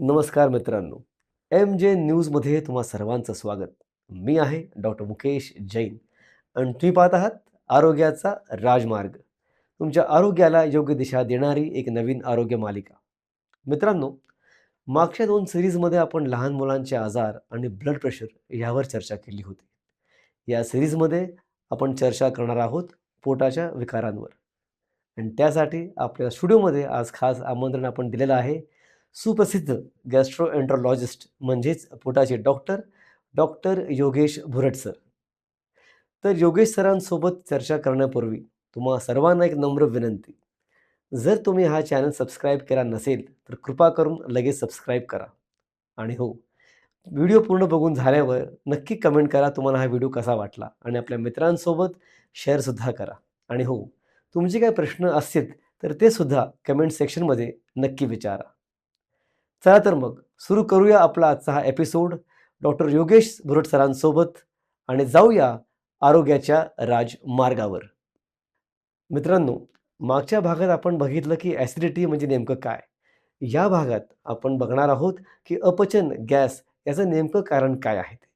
नमस्कार मित्रांनो. MJ न्यूजमध्ये तुम्हा सर्वांचं स्वागत. मी आहे डॉक्टर मुकेश जैन आणि तुम्ही पाहत आहात आरोग्याचा राजमार्ग. तुमच्या आरोग्याला योग्य दिशा देणारी एक नवीन आरोग्य मालिका. मित्रांनो, मागच्या 2 सीरीजमध्ये आपण लहान मुलांचे आजार आणि ब्लड प्रेशर यावर चर्चा केली होती. या सीरीजमध्ये आपण चर्चा करणार आहोत पोटाच्या विकारांवर. आणि त्यासाठी आपल्या स्टुडिओमध्ये आज खास आमंत्रण आपण दिलेलं आहे. सुप्रसिद्ध गॅस्ट्रोएंटरोलॉजिस्ट म्हणजेच पोटाचे डॉक्टर, डॉक्टर योगेश भुरट सर. तर योगेश सरांसोबत चर्चा करण्यापूर्वी तुम्हा सर्वांना एक नम्र विनंती. जर तुम्ही हा चॅनल सबस्क्राईब केला नसेल, तर कृपा करून लगेच सबस्क्राईब करा. आणि हो, व्हिडिओ पूर्ण बघून झाल्यावर नक्की कमेंट करा तुम्हाला हा व्हिडिओ कसा वाटला आणि आपल्या मित्रांसोबत शेअरसुद्धा करा. आणि हो, तुमचे काही प्रश्न असतील तर ते सुद्धा कमेंट सेक्शनमध्ये नक्की विचारा. चला तर मग सुरू करूया आपला आजचा हा एपिसोड डॉक्टर योगेश भुरट सरांसोबत आणि जाऊया आरोग्याच्या राजमार्गावर. मित्रांनो, मागच्या भागात आपण बघितलं की ॲसिडिटी म्हणजे नेमकं काय? या भागात आपण बघणार आहोत की अपचन, गॅस याचं नेमकं कारण काय आहे ते?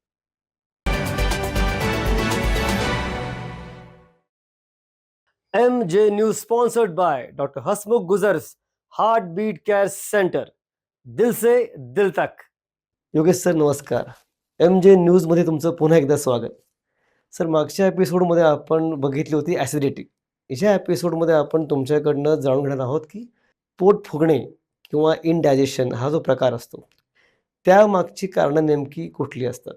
MJ news sponsored by doctor Hasmukh Gujars, heart beat care centre, दिल से दिल तक. योगेश सर नमस्कार. MJ न्यूजमध्ये तुमचं पुन्हा एकदा स्वागत. सर मागच्या एपिसोडमध्ये आपण बघितली होती ॲसिडिटी. ह्या एपिसोडमध्ये आपण तुमच्याकडनं जाणून घेणार आहोत की पोट फुगणे किंवा इनडायजेशन हा जो प्रकार असतो, त्यामागची कारणं नेमकी कुठली असतात?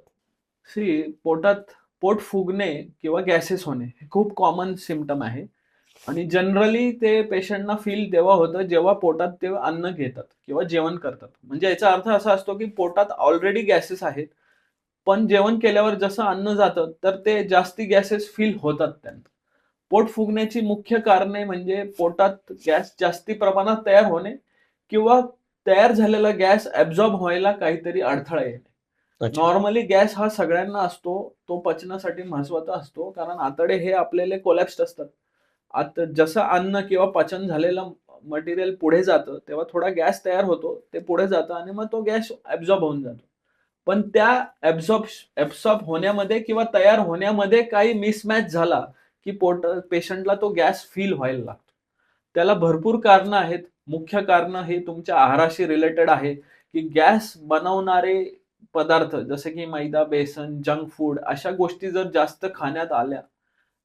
पोटात पोट फुगणे किंवा गॅसेस होणे हे खूप कॉमन सिम्पटम आहे आणि जनरली ते पेशंटना फील तेव्हा होतं जेव्हा पोटात ते अन्न घेतात किंवा जेवण करतात. म्हणजे याचा अर्थ असा असतो की पोटात ऑलरेडी गॅसेस आहेत, पण जेवण केल्यावर जसं अन्न जातं तर ते जास्ती गॅसेस फील होतात त्यांना. पोट फुगण्याची मुख्य कारणे म्हणजे पोटात गॅस जास्ती प्रमाणात तयार होणे किंवा तयार झालेला गॅस ॲब्झॉर्ब व्हायला काहीतरी अडथळा येणे. अच्छा. नॉर्मली गॅस हा सगळ्यांना असतो. तो पचनासाठी महत्त्वाचा असतो. कारण आतडे हे आपल्याला कोलॅप्स्ड असतात. आता जसं अन्न किंवा पचन झालेलं मटेरियल पुढे जातं, तेव्हा थोडा गॅस तयार होतो. ते पुढे जातं आणि मग तो गॅस ॲब्झॉर्ब होऊन जातो. पण त्या ॲब्सॉर्ब होण्यामध्ये किंवा तयार होण्यामध्ये काही मिसमॅच झाला, की पेशंटला तो गॅस फील व्हायला लागतो. त्याला भरपूर कारणं आहेत. मुख्य कारणं हे तुमच्या आहाराशी रिलेटेड आहे, की गॅस बनवणारे पदार्थ जसे की मैदा, बेसन, जंक फूड अशा गोष्टी जर जास्त खाण्यात आल्या,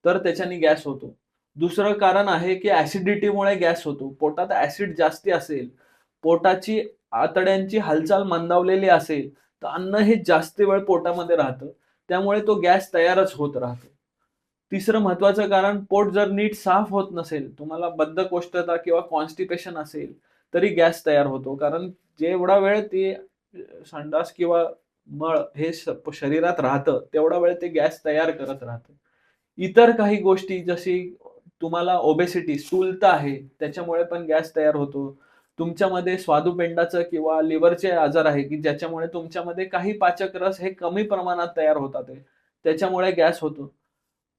तर त्याच्याने गॅस होतो. दुसरं कारण आहे, की ॲसिडिटीमुळे गॅस होतो. पोटात ॲसिड जास्ती असेल, पोटाची आतड्यांची हालचाल मंदावलेली असेल, तर अन्न हे जास्त वेळ पोटामध्ये राहतं. त्यामुळे तो गॅस तयारच होत राहतो. तिसरं महत्त्वाचं कारण पोट जर नीट साफ होत नसेल, तुम्हाला बद्धकोष्ठता किंवा कॉन्स्टिपेशन असेल, तरी गॅस तयार होतो. कारण जेवढा वेळ ते संडास किंवा मळ हे शरीरात राहतं, तेवढा वेळ ते गॅस तयार करत राहतं. इतर काही गोष्टी जशी तुम्हाला ओबेसिटी, स्थूलता आहे, त्याच्यामुळे पण गॅस तयार होतो. तुमच्यामध्ये स्वादुपिंडाचं किंवा लिव्हरचे आजार आहे, की ज्याच्यामुळे तुमच्यामध्ये काही पाचक रस हे कमी प्रमाणात तयार होतात आहे. त्याच्यामुळे गॅस होतो.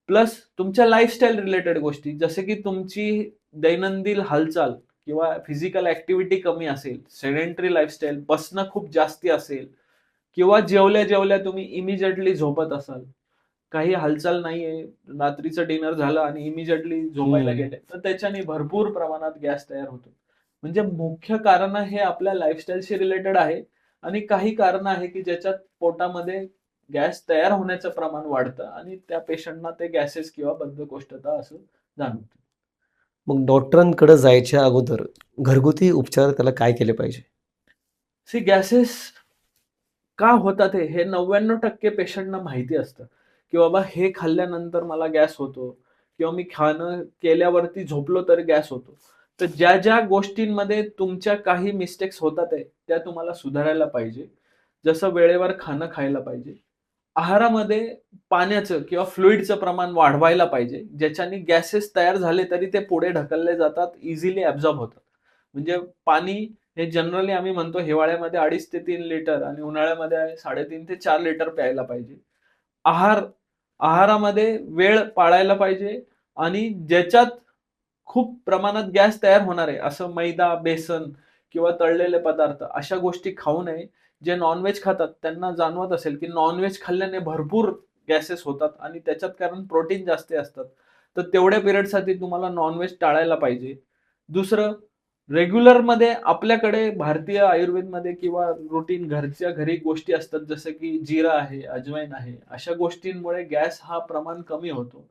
प्लस तुमच्या लाईफस्टाईल रिलेटेड गोष्टी, जसे की तुमची दैनंदिन हालचाल किंवा फिजिकल ॲक्टिव्हिटी कमी असेल, सेडेंटरी लाईफस्टाईल, बसणं खूप जास्ती असेल किंवा जेवल्या-जेवल्या तुम्ही इमिडिएटली झोपत असाल. काही हालचाल नाहीये, रात्रीचं डिनर झालं आणि इमिडिएटली झोपायला हं. गेले, तर त्याच्याने भरपूर प्रमाणात गॅस तयार होतो. म्हणजे मुख्य कारणं हे आपल्या लाईफस्टाईलशी रिलेटेड आहे आणि काही कारणं आहे, की ज्याच्यात पोटामध्ये गॅस तयार होण्याचं प्रमाण वाढतं आणि त्या पेशंटना ते गॅसेस किंवा बद्धकोष्ठता असं जाणवतं. मग डॉक्टरांकडे जायच्या अगोदर घरगुती उपचार त्याला काय केले पाहिजे? गॅसेस का होतात हे 99% पेशंटना माहिती असतं, की बाबा हे खाल्ल्यानंतर मला गॅस होतो किंवा मी खाणं केल्यावरती झोपलो तर गॅस होतो. तर ज्या गोष्टींमध्ये तुमच्या काही मिस्टेक्स होतात त्या तुम्हाला सुधारायला पाहिजे. जसं वेळेवर खाणं खायला पाहिजे. आहारामध्ये पाण्याचं किंवा फ्लुइडचं प्रमाण वाढवायला पाहिजे. ज्याच्याने गॅसेस तयार झाले तरी ते पुढे ढकलले जातात, इझिली ॲब्झॉर्ब होतात. म्हणजे पाणी हे जनरली आम्ही म्हणतो हिवाळ्यामध्ये 2.5 ते 3 लिटर आणि उन्हाळ्यामध्ये 3.5 ते 4 लिटर प्यायला पाहिजे. आहार आहारामध्ये वेळ पाळायला पाहिजे आणि ज्याच्यात खूप प्रमाणात गॅस तयार होणार आहे, असं मैदा, बेसन किंवा तळलेले पदार्थ अशा गोष्टी खाऊ नये. जे नॉनव्हेज खातात त्यांना जाणवत असेल, की नॉनव्हेज खाल्ल्याने भरपूर गॅसेस होतात आणि त्याच्यात कारण प्रोटीन जास्त असतात. तर तेवढ्या पिरियडसाठी तुम्हाला नॉनव्हेज टाळायला पाहिजे. दुसरं, रेग्युलरमध्ये आपल्याकडे भारतीय आयुर्वेदमध्ये किंवा रुटीन घरच्या घरी गोष्टी असतात जसं की जिरा आहे, अजवाईन आहे. अशा गोष्टींमुळे गॅस हा प्रमाण कमी होतो.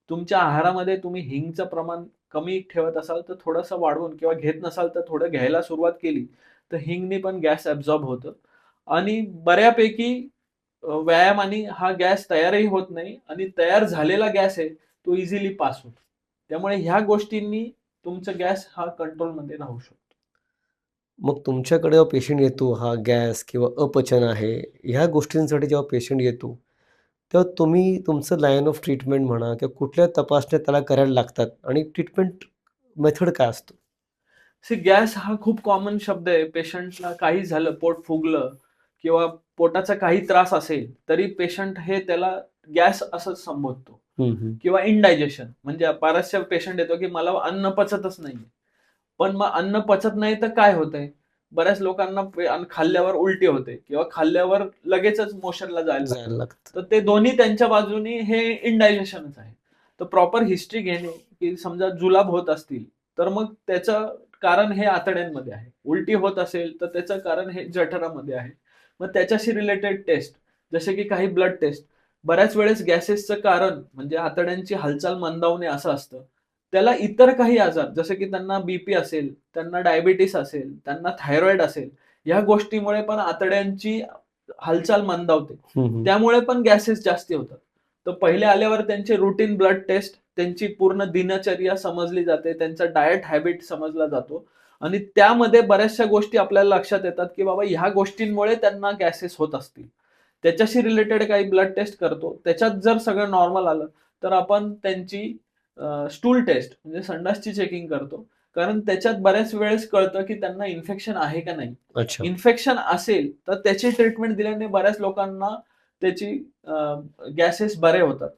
तुमच्या आहारामध्ये तुम्ही हिंगचं प्रमाण कमी ठेवत असाल तर थोडंसं वाढवून किंवा घेत नसाल तर थोडं घ्यायला सुरुवात केली, तर हिंगने पण गॅस ॲब्सॉर्ब होतं आणि बऱ्यापैकी व्यायामाने हा गॅस तयारही होत नाही आणि तयार झालेला गॅस आहे तो इझिली पास होतो. त्यामुळे ह्या गोष्टींनी तुमचा गॅस हा कंट्रोलमध्ये राहू शकतो. मग तुमच्याकडे जेव्हा पेशंट येतो, हा गॅस किंवा अपचन आहे, ह्या गोष्टींसाठी जेव्हा पेशंट येतो, तेव्हा तुम्ही तुमचं लाईन ऑफ ट्रीटमेंट म्हणा किंवा कुठल्या तपासण्या त्याला करायला लागतात आणि ट्रीटमेंट मेथड काय असतो? गॅस हा खूप कॉमन शब्द आहे. पेशंटला काही झालं, पोट फुगलं किंवा पोटाचा काही त्रास असेल, तरी पेशंट हे त्याला गॅस असंच संबोधतो हं, हं. किंवा इंडायजेशन म्हणजे बऱ्याचशा पेशंट येतो, की मला अन्न पचतच नाहीये. पण मग अन्न पचत नाही तर काय होतंय? बऱ्याच लोकांना अन्न खाल्ल्यावर उलटी होते किंवा खाल्ल्यावर लगेचच मोशनला जायला लागतं. जायला लागतं. तर ते दोन्ही त्यांच्या बाजूनी हे इंडायजेशनच आहे. तर प्रॉपर हिस्ट्री घेणे, की समजा जुलाब होत असतील, तर मग त्याचं कारण हे आतड्यांमध्ये आहे. उलटी होत असेल, तर त्याचं कारण हे जठरामध्ये आहे. मग त्याच्याशी रिलेटेड टेस्ट, जसे की काही ब्लड टेस्ट. बऱ्याच वेळेस गॅसेसचं कारण म्हणजे आतड्यांची हालचाल मंदावणे असं असतं. त्याला इतर काही आजार जसे की त्यांना बीपी असेल, त्यांना डायबिटीस असेल, त्यांना थायरॉइड असेल, ह्या गोष्टीमुळे पण आतड्यांची हालचाल मंदावते. हं, हं. त्यामुळे पण गॅसेस जास्ती होतात. तर पहिले आल्यावर त्यांचे रूटीन ब्लड टेस्ट, त्यांची पूर्ण दिनचर्या समजली जाते, त्यांचा डायट हॅबिट समजला जातो आणि त्यामध्ये बऱ्याचशा गोष्टी आपल्याला लक्षात येतात, की बाबा ह्या गोष्टींमुळे त्यांना गॅसेस होत असतील. त्याच्याशी रिलेटेड काही ब्लड टेस्ट करतो. त्याच्यात जर सगळं नॉर्मल आलं, तर आपण त्यांची स्टूल टेस्ट म्हणजे संडासची चेकिंग करतो. कारण त्याच्यात बऱ्याच वेळेस कळतं, की त्यांना इन्फेक्शन आहे का नाही. अच्छा. इन्फेक्शन असेल, तर त्याची ट्रीटमेंट दिल्याने बऱ्याच लोकांना त्याची गॅसेस बरे होतात.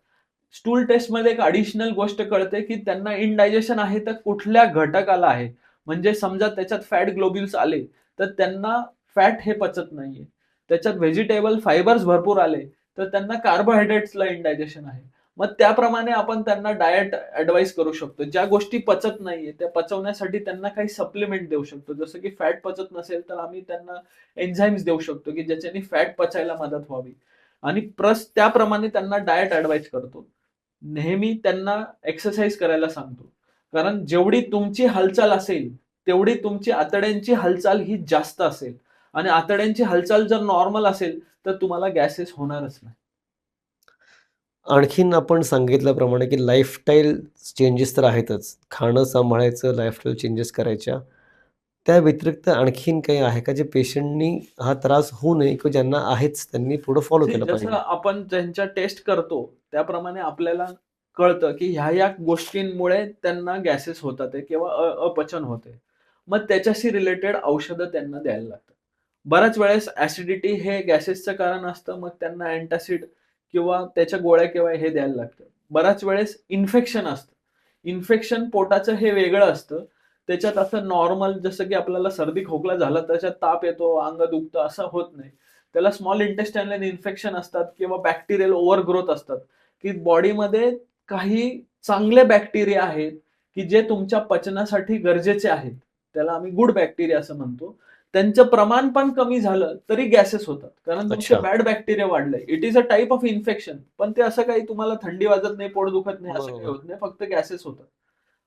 स्टूल टेस्टमध्ये एक ॲडिशनल गोष्ट कळते, की त्यांना इनडायजेशन आहे, तर कुठल्या घटकाला आहे. म्हणजे समजा त्याच्यात फॅट ग्लोब्युल्स आले, तर त्यांना फॅट हे पचत नाहीये. त्याच्यात व्हेजिटेबल फायबर्स भरपूर आले, तर त्यांना कार्बोहायड्रेट्सला इनडायजेशन आहे. मग त्याप्रमाणे आपण त्यांना डायट ॲडवाईस करू शकतो. ज्या गोष्टी पचत नाहीये, त्या पचवण्यासाठी त्यांना काही सप्लिमेंट देऊ शकतो. जसं की फॅट पचत नसेल, तर आम्ही त्यांना एन्झाइम्स देऊ शकतो, की ज्याच्याने फॅट पचायला मदत व्हावी आणि प्लस त्याप्रमाणे त्यांना डायट ॲडवाईस करतो. नेहमी त्यांना एक्सरसाइज करायला सांगतो. कारण जेवढी तुमची हालचाल असेल, तेवढी तुमची आतड्यांची हालचाल ही जास्त असेल आणि आतड्यांची हालचाल जर नॉर्मल असेल, तर तुम्हाला गॅसेस होणारच नाही. आणखीन आपण सांगितल्याप्रमाणे, की लाईफस्टाईल चेंजेस तर आहेतच. खाणं सांभाळायचं, लाईफस्टाईल चेंजेस करायच्या. त्या व्यतिरिक्त आणखीन काही आहे का, जे पेशंटनी हा त्रास होऊ नये किंवा ज्यांना आहेच त्यांनी पुढे फॉलो केलं जसं पाहिजे? आपण ज्यांच्या टेस्ट करतो, त्याप्रमाणे आपल्याला कळतं, की ह्या-ह्या गोष्टींमुळे त्यांना गॅसेस होतात आहे किंवा अपचन होते. मग त्याच्याशी रिलेटेड औषधं त्यांना द्यायला लागतात. बऱ्याच वेळेस ॲसिडिटी हे गॅसेसचं कारण असतं. मग त्यांना अँटासिड किंवा त्याच्या गोळ्या किंवा हे द्यायला लागतं. बऱ्याच वेळेस इन्फेक्शन असतं. इन्फेक्शन पोटाचं हे वेगळं असतं. त्याच्यात असं नॉर्मल जसं की आपल्याला सर्दी खोकला झाला, त्याच्यात ताप येतो, अंग दुखतं असं होत नाही. त्याला स्मॉल इंटेस्टाइनल इन्फेक्शन असतात किंवा बॅक्टेरियल ओव्हरग्रोथ असतात, की बॉडीमध्ये काही चांगले बॅक्टेरिया आहेत, की जे तुमच्या पचनासाठी गरजेचे आहेत. त्याला आम्ही गुड बॅक्टेरिया असं म्हणतो. त्यांचं प्रमाण पण कमी झालं तरी गॅसेस होतात. कारण तुमचे अच्छा. बॅड बॅक्टेरिया वाढले. It is a type of infection. पण ते असं काही तुम्हाला थंडी वाजत नाही, पोट दुखत नाही, असं काही बरोबर. होत नाही. फक्त गॅसेस होतात.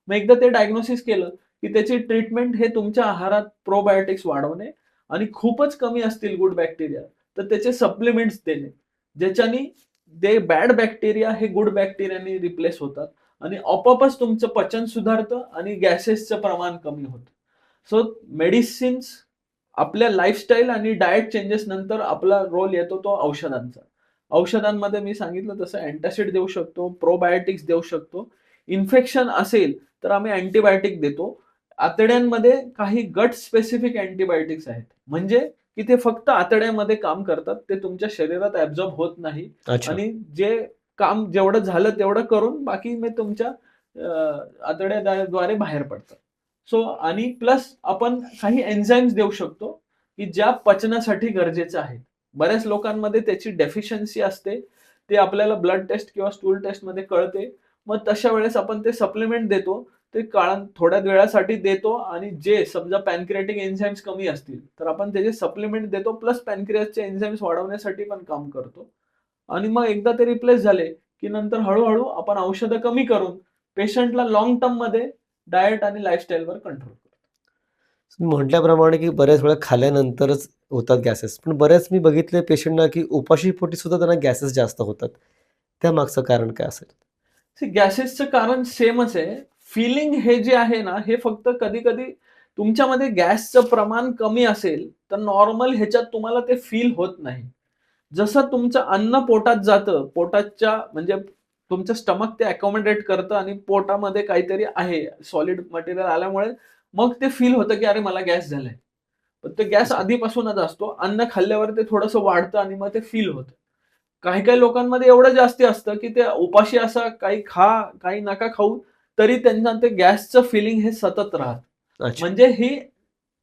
मग एकदा ते डायग्नोसिस केलं, की त्याची ट्रीटमेंट हे तुमच्या आहारात प्रोबायोटिक्स वाढवणे आणि खूपच कमी असतील गुड बॅक्टेरिया, तर त्याचे सप्लिमेंट्स देणे. ज्याच्यानी ते बॅड बॅक्टेरिया हे गुड बॅक्टेरियानी रिप्लेस होतात आणि आपोआपच तुमचं पचन सुधारतं आणि गॅसेसचं प्रमाण कमी होतं. सो मेडिसिन्स आपल्या लाईफस्टाईल आणि डायट चेंजेस नंतर आपला रोल येतो तो औषधांचा. औषधांमध्ये मी सांगितलं तसं अँटासिड देऊ शकतो, प्रोबायोटिक्स देऊ शकतो. इन्फेक्शन असेल तर आम्ही अँटिबायोटिक देतो. आतड्यांमध्ये काही गट स्पेसिफिक अँटिबायोटिक्स आहेत. म्हणजे की ते फक्त आतड्यामध्ये काम करतात. ते तुमच्या शरीरात ॲब्सॉर्ब होत नाही अच्छा. आणि जे काम जेवढं झालं तेवढं करून बाकी मग तुमच्या आतड्याद्वारे बाहेर पडतात. सो आणि प्लस आपण काही एन्झाईम्स देऊ शकतो की ज्या पचनासाठी गरजेचं आहे. बऱ्याच लोकांमध्ये त्याची डेफिशियन्सी असते. ते आपल्याला ब्लड टेस्ट किंवा स्टूल टेस्टमध्ये कळते. मग तशा वेळेस आपण ते सप्लिमेंट देतो. ते थोड्या वेळासाठी देतो आणि जे समजा पॅनक्रियाटिक एन्झाईम्स कमी असतील, तर आपण त्याचे सप्लिमेंट देतो प्लस पॅनक्रियासचे एन्झाईम्स वाढवण्यासाठी पण काम करतो. आणि मग एकदा ते रिप्लेस झाले, की नंतर हळू आपण औषधं कमी करून पेशंटला लाँग टर्ममध्ये डायट आणि लाईफस्टाईलवर कंट्रोल करतो. तुम्ही म्हटल्याप्रमाणे की बऱ्याच वेळा खाल्ल्यानंतरच होतात गॅसेस. पण बऱ्याच मी बघितले पेशंटना की उपाशीपोटी सुद्धा त्यांना गॅसेस जास्त होतात. त्यामागचं कारण काय असेल? गॅसेसचं कारण सेमच आहे. फीलिंग हे जे आहे ना, हे फक्त कधी-कधी तुमच्यामध्ये गॅसचं प्रमाण कमी असेल, तर नॉर्मल ह्याच्यात तुम्हाला ते फील होत नाही. जसं तुमचं अन्न पोटात जातं, पोटाच्या म्हणजे तुमचं स्टमक ते अकोमोडेट करतं आणि पोटामध्ये काहीतरी आहे, सॉलिड मटेरियल आल्यामुळे मग ते फील होतं, की अरे मला गॅस झालाय. पण ते गॅस अच्छा. आधीपासूनच असतो. अन्न खाल्ल्यावर ते थोडंसं वाढतं आणि मग ते फील होतं. काही-काही लोकांमध्ये एवढं जास्ती असतं, की ते उपाशी असं काही खा, काही नका खाऊ, तरी त्यांना ते गॅसचं फिलिंग हे सतत राहतं. अच्छा. म्हणजे ही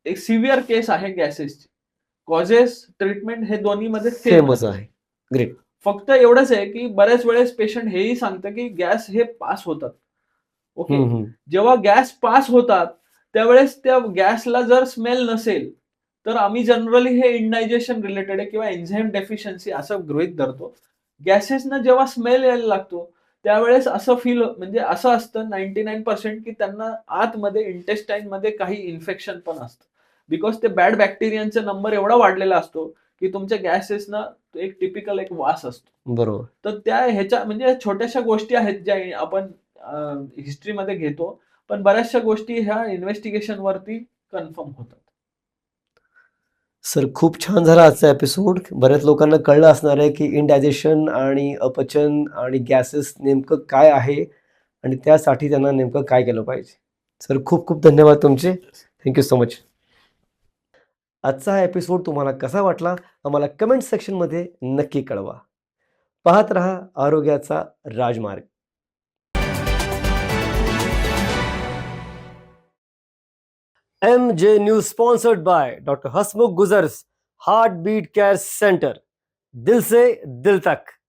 एक सिव्हिअर केस आहे गॅसेसची. कॉजेस, ट्रीटमेंट हे दोन्हीमध्ये सेम सेमच असतं. आहे. ग्रेट. फक्त एवढंच आहे, की बऱ्याच वेळेस पेशंट हेही सांगतं, की गॅस हे पास होतात. ओके. हं, हं. जेव्हा गॅस पास होतात, त्यावेळेस त्या गॅसला जर स्मेल नसेल, तर आम्ही जनरली हे इंडायजेशन रिलेटेड आहे किंवा एन्झाईम डेफिशियन्सी असं गृहीत धरतो. गॅसेसना जेव्हा स्मेल यायला लागतो, त्यावेळेस असं म्हणजे असं असतं 99% की त्यांना आतमध्ये इंटेस्टाईनमध्ये काही इन्फेक्शन पण असतं. बिकॉज ते बॅड बॅक्टेरियांचा नंबर एवढा वाढलेला असतो, की तुमच्या गॅसेसना एक टिपिकल एक वास असतो. बरोबर. तर त्या ह्याच्या म्हणजे छोट्याशा गोष्टी आहेत ज्या आपण हिस्ट्रीमध्ये घेतो. पण बऱ्याचशा गोष्टी ह्या इन्व्हेस्टिगेशनवरती कन्फर्म होतात. सर खूप छान झाला आजचा एपिसोड. बऱ्याच लोकांना कळलं असणार आहे, की इंडायजेशन आणि अपचन आणि गॅसेस नेमकं काय आहे आणि त्यासाठी त्यांना नेमकं काय केलं पाहिजे. सर खूप खूप धन्यवाद तुमचे. Thank so much. आजचा हा एपिसोड तुम्हाला कसा वाटला आम्हाला कमेंट सेक्शनमध्ये नक्की कळवा. पाहत रहा आरोग्याचा राजमार्ग. MJ news sponsored by doctor Hasmukh Gujars heart beat care centre. दिल से दिल तक.